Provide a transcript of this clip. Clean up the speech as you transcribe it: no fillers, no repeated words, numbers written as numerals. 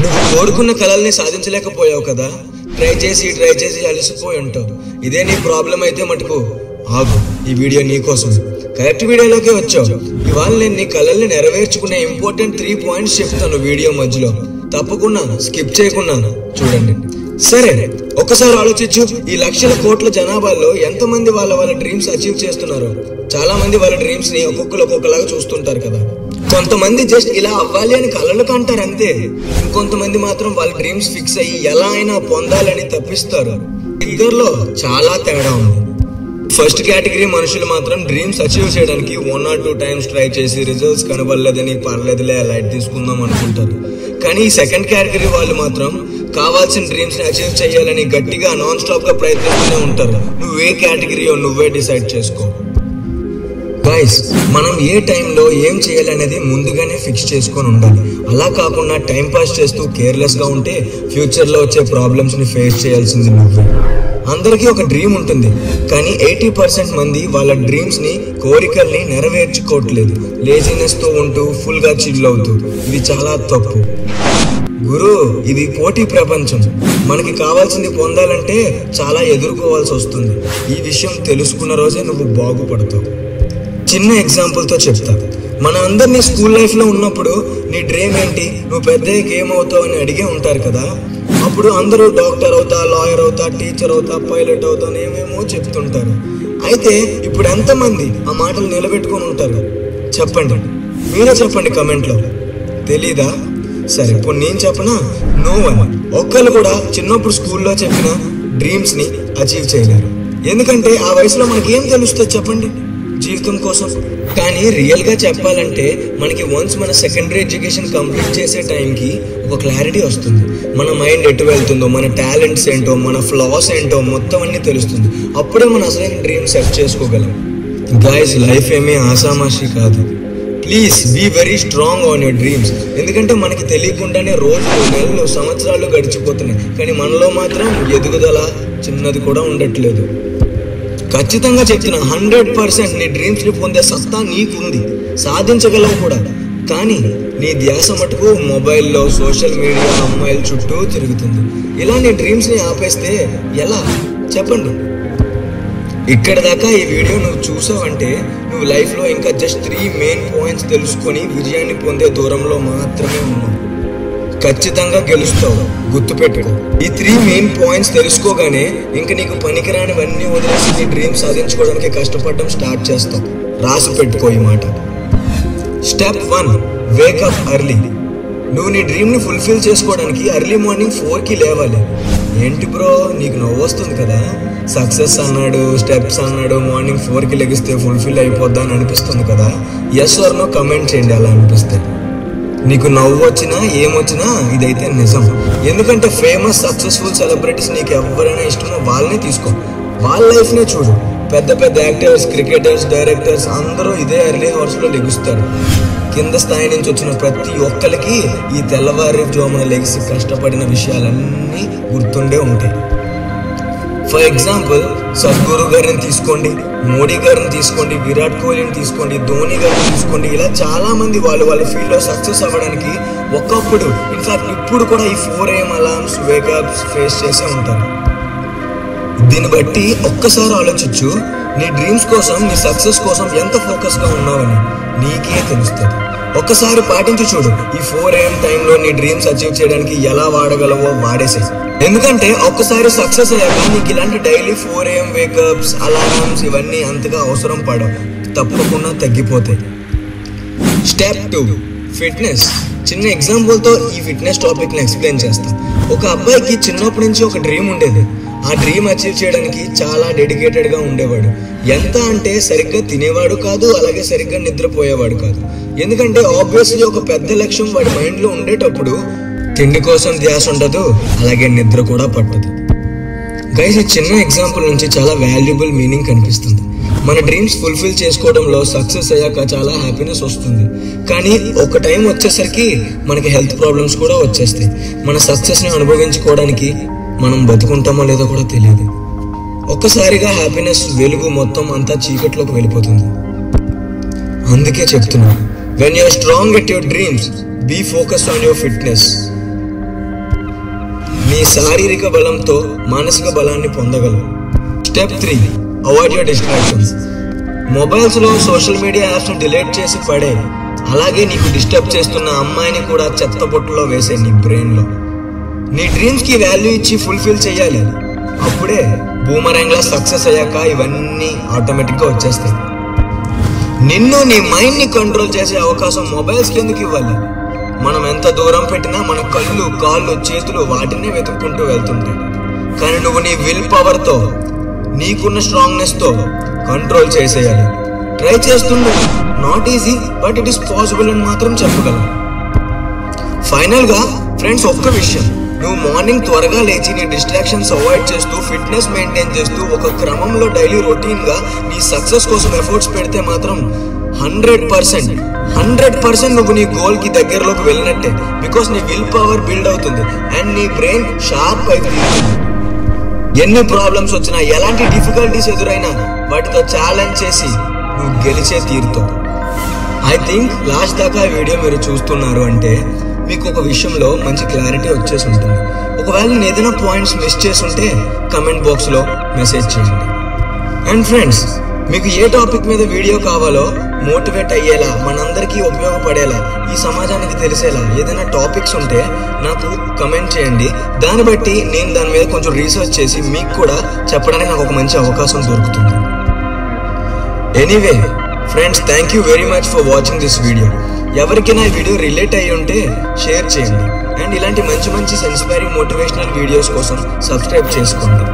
నువ్వు కోరుకున్న కలల్ని సాధించలేకపోయావు కదా, ట్రై చేసి అలసిపోయి ఉంటావు. ఇదే నీ ప్రాబ్లం అయితే మటుకు ఆగు, ఈ వీడియో నీకోసం. కరెక్ట్ వీడియోలోకే వచ్చావు. ఇవాళ నేను నీ కలల్ని నెరవేర్చుకునే ఇంపార్టెంట్ 3 పాయింట్స్ చెప్తాను వీడియో మధ్యలో. తప్పకుండా స్కిప్ చేయకుండా చూడండి. సరే, ఒక్కసారి ఆలోచించు, ఈ లక్షల కోట్ల జనాభాలో ఎంతమంది వాళ్ళ డ్రీమ్స్ అచీవ్ చేస్తున్నారు? చాలా మంది వాళ్ళ డ్రీమ్స్ ని ఒక్కొక్కలాగా చూస్తుంటారు కదా. కొంతమంది జస్ట్ ఇలా అవ్వాలి అని కలలు కంటారు అంతే. ఇంకొంతమంది మాత్రం వాళ్ళ డ్రీమ్స్ ఫిక్స్ అయ్యి ఎలా అయినా పొందాలని తప్పిస్తారు. ఇద్దరిలో చాలా తేడా ఉంది. ఫస్ట్ కేటగిరీ మనుషులు మాత్రం డ్రీమ్స్ అచీవ్ చేయడానికి 1 or 2 times ట్రై చేసి రిజల్ట్స్ కనబడలేదని పర్లేదులే లైట్ తీసుకుందాం అనుకుంటారు. కానీ ఈ సెకండ్ కేటగిరీ వాళ్ళు మాత్రం కావాల్సిన డ్రీమ్స్ ని అచీవ్ చేయాలని గట్టిగా నాన్ స్టాప్ గా ప్రయత్నిస్తూనే ఉంటారు. నువ్వే కేటగిరీయో నువ్వే డిసైడ్ చేసుకో. గైస్, మనం ఏ టైంలో ఏం చేయాలనేది ముందుగానే ఫిక్స్ చేసుకొని ఉండాలి. అలా కాకుండా టైం పాస్ చేస్తూ కేర్లెస్ గా ఉంటే ఫ్యూచర్ లో వచ్చే ప్రాబ్లమ్స్ ని ఫేస్ చేయాల్సింది నువ్వే. అందరికీ ఒక డ్రీమ్ ఉంటుంది, కానీ 80% మంది వాళ్ళ డ్రీమ్స్ ని కోరికల్ని నెరవేర్చుకోవట్లేదు. లేజినెస్ తో ఉంటూ ఫుల్ గా చిల్ అవుతూ. ఇది చాలా తప్పు గురు. ఇది పోటీ ప్రపంచం. మనకి కావాల్సింది పొందాలంటే చాలా ఎదుర్కోవాల్సి వస్తుంది. ఈ విషయం తెలుసుకున్న రోజే నువ్వు బాగుపడతావు. చిన్న ఎగ్జాంపుల్ తో చెప్తా. మన అందరినీ స్కూల్ లైఫ్ లో ఉన్నప్పుడు నీ డ్రీమ్ ఏంటి, నువ్వు పెద్దయ్యాక ఏమవుతావు అని అడిగే ఉంటారు కదా. అప్పుడు అందరూ డాక్టర్ అవుతా, లాయర్ అవుతా, టీచర్ అవుతా, పైలట్ అవుతా అని ఏమేమో చెప్తుంటారు. అయితే ఇప్పుడు ఎంతమంది ఆ మాటలు నిలబెట్టుకొని ఉంటారు చెప్పండి? మీరే చెప్పండి కమెంట్ లో. తెలీదా? సరే, ఇప్పుడు నేను చెప్పనా? No one. ఒక్కళ్ళు కూడా చిన్నప్పుడు స్కూల్లో చెప్పిన డ్రీమ్స్ ని అచీవ్ చేయలేరు. ఎందుకంటే ఆ వయసులో మనకి ఏం తెలుస్తుంది చెప్పండి జీవితం కోసం. కానీ రియల్ గా చెప్పాలంటే మనకి వన్స్ మన సెకండరీ ఎడ్యుకేషన్ కంప్లీట్ చేసే టైంకి ఒక క్లారిటీ వస్తుంది. మన మైండ్ ఎటు వెళ్తుందో, మన టాలెంట్స్ ఏంటో, మన ఫ్లాస్ ఏంటో మొత్తం అన్ని తెలుస్తుంది. అప్పుడే మన అసలైన డ్రీమ్ సెట్ చేసుకోగలం. గైస్, లైఫ్ ఏమీ ఆసామాషి కాదు. Please be very strong on your dreams. ఎందుకంటే మనకి తెలియకుండానే రోజులు, నెలలు, సంవత్సరాలు గడిచిపోతున్నాయి. కానీ మనలో మాత్రం ఎదుగుదల చిన్నది కూడా ఉండట్లేదు. ఖచ్చితంగా చెప్తున్నా, 100% నీ డ్రీమ్స్ ని పొందే సత్తా నీకుంది, సాధించగలవు కూడా. కానీ నీ ధ్యాస మటుకు మొబైల్లో, సోషల్ మీడియా, అమ్మాయిల చుట్టూ తిరుగుతుంది. ఇలా నీ డ్రీమ్స్ ని ఆపేస్తే ఎలా చెప్పండి? ఇక్కడ దాకా ఈ వీడియో నువ్వు చూసావంటే నువ్వు లైఫ్ లో ఇంకా జస్ట్ 3 మెయిన్ పాయింట్స్ తెలుసుకొని విజయాన్ని పొందే దూరంలో మాత్రమే ఉన్నావు. ఖచ్చితంగా గెలుస్తావు, గుర్తుపెట్టుకో. ఈ 3 మెయిన్ పాయింట్స్ తెలుసుకోగానే ఇంక నీకు పనికిరానివన్నీ వదిలేసి నీ డ్రీమ్ సాధించుకోవడానికి కష్టపడడం స్టార్ట్ చేస్తావు. రాసి పెట్టుకో ఈ మాట. Step 1, wake up early. నువ్వు నీ డ్రీమ్ ని ఫుల్ఫిల్ చేసుకోవడానికి ఎర్లీ మార్నింగ్ 4కి లేవాలి. ఏంటి బ్రో, నీకు నవ్వు వస్తుంది కదా? సక్సెస్ అన్నాడు, స్టెప్స్ అన్నాడు, మార్నింగ్ 4కి లెగిస్తే ఫుల్ఫిల్ అయిపోద్దా అని అనిపిస్తుంది కదా? ఎస్ ఆర్ నో కమెంట్ చేయండి అలా అనిపిస్తే. నీకు నవ్వు వచ్చినా ఏమొచ్చినా ఇదైతే నిజం. ఎందుకంటే ఫేమస్ సక్సెస్ఫుల్ సెలబ్రిటీస్ నీకు ఎవరైనా ఇష్టమో వాళ్ళని తీసుకో, వాళ్ళ లైఫ్ నే చూడు. పెద్ద పెద్ద యాక్టర్స్, క్రికెటర్స్, డైరెక్టర్స్ అందరూ ఇదే ఎర్లీ అవర్స్ లో లెగుస్తారు. కింద స్థాయి నుంచి వచ్చిన ప్రతి ఒక్కరికి ఈ తెల్లవారి జోమున లెగిసి కష్టపడిన విషయాలన్నీ గుర్తుండే ఉంటాయి. ఫర్ ఎగ్జాంపుల్, సద్గురు గారిని తీసుకోండి, మోడీ గారిని తీసుకోండి, విరాట్ కోహ్లీని తీసుకోండి, ధోని గారిని తీసుకోండి. ఇలా చాలా మంది వాళ్ళ ఫీల్డ్ లో సక్సెస్ అవ్వడానికి ఒకప్పుడు, ఇన్ఫాక్ట్ ఇప్పుడు కూడా ఈ 4 AM అలార్మ్స్, వేకప్స్ ఫేస్ చేసే ఉంటారు. దీన్ని బట్టి ఒక్కసారి ఆలోచించు, నీ డ్రీమ్స్ కోసం, నీ సక్సెస్ కోసం ఎంత ఫోకస్ గా ఉన్నావని నీకే తెలుస్తుంది. ఒక్కసారి పాటించి చూడు. ఈ 4 AM టైంలో నీ డ్రీమ్స్ అచీవ్ చేయడానికి ఎలా వాడగలవో వాడేసేసి. ఎందుకంటే ఒక్కసారి సక్సెస్ అయ్యాక నీకు ఇలాంటి డైలీ 4 AM వేకప్స్, అలారమ్స్ ఇవన్నీ అంతగా అవసరం పడవు, తప్పకుండా తగ్గిపోతాయి. Step 2, fitness. చిన్న ఎగ్జాంపుల్ తో ఈ ఫిట్నెస్ టాపిక్ ని ఎక్స్ప్లెయిన్ చేస్తా. ఒక అబ్బాయికి చిన్నప్పటి నుంచి ఒక డ్రీమ్ ఉండేది. ఆ డ్రీమ్ అచీవ్ చేయడానికి చాలా డెడికేటెడ్ గా ఉండేవాడు. ఎంత అంటే సరిగ్గా తినేవాడు కాదు, అలాగే సరిగ్గా నిద్రపోయేవాడు కాదు. ఎందుకంటే ఆబ్వియస్లీ ఒక పెద్ద లక్ష్యం వాడి మైండ్ లో ఉండేటప్పుడు తిండి కోసం ధ్యాస ఉండదు, అలాగే నిద్ర కూడా పట్టదు. గైస్, ఈ చిన్న ఎగ్జాంపుల్ నుంచి చాలా వాల్యుబుల్ మీనింగ్ కనిపిస్తుంది. మన డ్రీమ్స్ ఫుల్ఫిల్ చేసుకోవడంలో సక్సెస్ అయ్యాక చాలా హ్యాపీనెస్ వస్తుంది. కానీ ఒక టైం వచ్చేసరికి మనకి హెల్త్ ప్రాబ్లమ్స్ కూడా వచ్చేస్తాయి. మన సక్సెస్ ని అనుభవించుకోవడానికి మనం బతుకుంటామో లేదో కూడా తెలియదు. ఒక్కసారిగా హ్యాపీనెస్ వెలుగు మొత్తం అంతా చీకట్లోకి వెళ్ళిపోతుంది. అందుకే చెప్తున్నా, when you are strong at your dreams, be focused on your fitness. నీ శారీరక బలంతో మానసిక బలాన్ని పొందగలవు. Step 3, avoid your distractions. మొబైల్స్లో సోషల్ మీడియా యాప్స్ని డిలీట్ చేసి పడే. అలాగే నీకు డిస్టర్బ్ చేస్తున్న అమ్మాయిని కూడా చెత్త బొట్టులో వేసే నీ బ్రెయిన్లో. నీ డ్రీమ్స్కి వాల్యూ ఇచ్చి ఫుల్ఫిల్ చేయాలి. అప్పుడే బూమరాంగ్లా సక్సెస్ అయ్యాక ఇవన్నీ ఆటోమేటిక్గా వచ్చేస్తాయి. నిన్ను నీ మైండ్ని కంట్రోల్ చేసే అవకాశం మొబైల్స్కి ఎందుకు ఇవ్వాలి? మనం ఎంత దూరం పెట్టినా మన కళ్ళు, కాళ్ళు, చేతులు వాటినే వెతుక్కుంటూ వెళ్తుంటాయి. కానీ నువ్వు నీ విల్ పవర్తో, నీకున్న స్ట్రాంగ్నెస్తో కంట్రోల్ చేసేయాలి. ట్రై చేస్తుండే. Not easy, but it is possible అని మాత్రం చెప్పగలను. ఫైనల్గా ఫ్రెండ్స్, ఒక్క విషయం, నువ్వు మార్నింగ్ త్వరగా లేచి నీ డిస్ట్రాక్షన్స్ అవాయిడ్ చేస్తూ ఫిట్నెస్ మెయింటైన్ చేస్తూ ఒక క్రమంలో డైలీ రొటీన్గా నీ సక్సెస్ కోసం ఎఫర్ట్స్ పెడితే మాత్రం 100% నువ్వు నీ గోల్కి దగ్గరలోకి వెళ్ళినట్టే. బికాస్ నీ విల్ పవర్ బిల్డ్ అవుతుంది అండ్ నీ బ్రెయిన్ షార్ప్ అయిపోతుంది. ఎన్ని ప్రాబ్లమ్స్ వచ్చినా, ఎలాంటి డిఫికల్టీస్ ఎదురైనా వాటితో ఛాలెంజ్ చేసి నువ్వు గెలిచే తీరుతావు. ఐ థింక్ లాస్ట్ దాకా ఈ వీడియో మీరు చూస్తున్నారు అంటే మీకు ఒక విషయంలో మంచి క్లారిటీ వచ్చేసి ఉంటుంది. ఒకవేళ నేను ఏదైనా పాయింట్స్ మిస్ చేసి ఉంటే కమెంట్ బాక్స్లో మెసేజ్ చేయండి. అండ్ ఫ్రెండ్స్, మీకు ఏ టాపిక్ మీద వీడియో కావాలో, మోటివేట్ అయ్యేలా, మనందరికీ ఉపయోగపడేలా, ఈ సమాజానికి తెలిసేలా ఏదైనా టాపిక్స్ ఉంటే నాకు కమెంట్ చేయండి. దాన్ని బట్టి నేను దాని మీద కొంచెం రీసెర్చ్ చేసి మీకు కూడా చెప్పడానికి నాకు ఒక మంచి అవకాశం దొరుకుతుంది. Anyway friends, thank you very much for watching this video. ఎవరికైనా ఈ వీడియో రిలేట్ అయ్యి ఉంటే షేర్ చేయండి. అండ్ ఇలాంటి మంచి ఇన్స్పైరింగ్ మోటివేషనల్ వీడియోస్ కోసం సబ్స్క్రైబ్ చేసుకోండి.